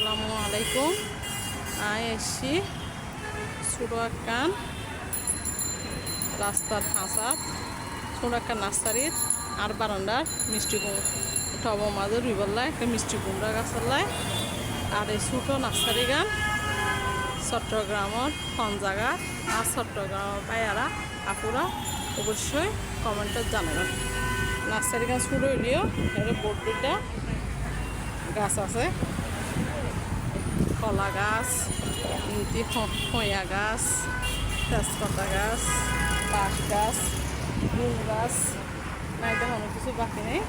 আসসালামু আলাইকুম। এসছি ছোটো একখান রাস্তার খাঁচাত ছোটো একটা নার্সারির আর বারান্দার মিষ্টি টব মাঝে রুইবল্লায় একটা মিষ্টি কুমড়া গাছাল্লায় আর এই ছোটো নার্সারি গান চট্টগ্রামের কোন জায়গা আর চট্টগ্রামের বাইরা আপুরা অবশ্যই কমেন্টত জানাবেন। নার্সারি গান শুরু হইলেও এর বোর্ড দুইটা গাছ আছে, কলা গাছ, খয়া গাছ, তেজপাতা গাছ, বাঁশ গাছ, ফুল গাছ, নাই তো অনেক কিছু বাকি নেই।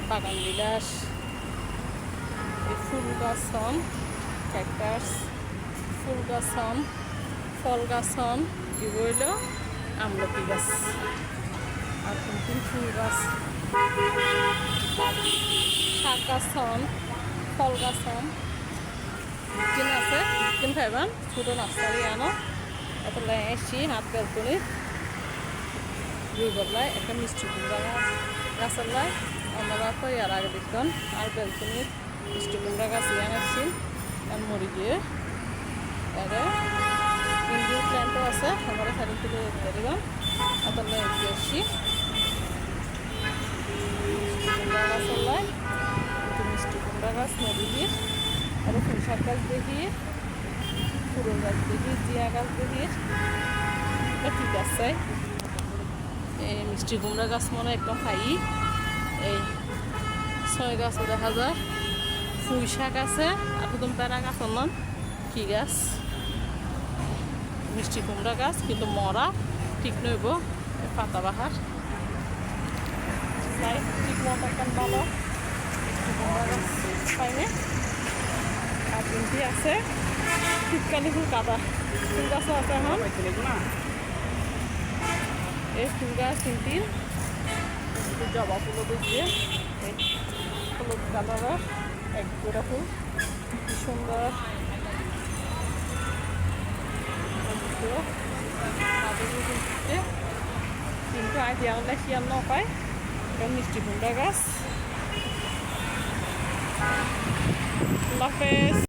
বাগান বিলাস, এই ফুল গাছ হন ক্যাকটাস, ফুল গাছ হন, ফল গাছ হন, কি বইল আমলকি গাছ আর কিন্তু ফুল গাছ, শাক গাছ হন, ফল গাছ হন বিজ্ঞান আছে। বিজ্ঞান খাইবান ছোটো নার্সারি আনো এত এসছি হাত বেলকনি দুই বদলায় একটা মিষ্টি কুমড়া গাছের লাই আমরা তো ইয়ার আগে দেখতাম আর বেলকনির মিষ্টি কুমড়া গাছ ইয়ান আসছি আর মরি দিয়ে এরে ইন্ডোর প্ল্যান্টও আছে আমরা সাইড থেকে দিলাম এত এগিয়ে আসছি কুমড়া গাছের লাই একটু মিষ্টি কুমড়া গাছ নদী দিয়ে আর ফুল শাক গাছ দেখি, ফুলের গাছ দেখি, জিয়া গাছ দেখি, ঠিক আছে। এই মিষ্টি কুমড়া গাছ মনে একদম খাই। এই ছয় গাছও দেখা যায়, পুঁই শাক আছে আর একদম প্যারা গাছ অন্যান কি গাছ মিষ্টি কুমড়া গাছ কিন্তু মরা ঠিক নইব পাতা বাহার ঠিক মতো একদম ভালো মিষ্টি কুমড়া গাছ পাইনে। আর তিনটি আছে শীতকালি ফুল কাদা ফুল গাছও আছে এখন এই ফুল গাছ তিনটির জবা ফুলও দিয়ে এই হলুদ কালারের এক জোড়া ফুল কি সুন্দর কিন্তু আইডিয়া হলে শিয়াল ন পায় মিষ্টি কুমড়া গাছ। আল্লাহ হাফেজ।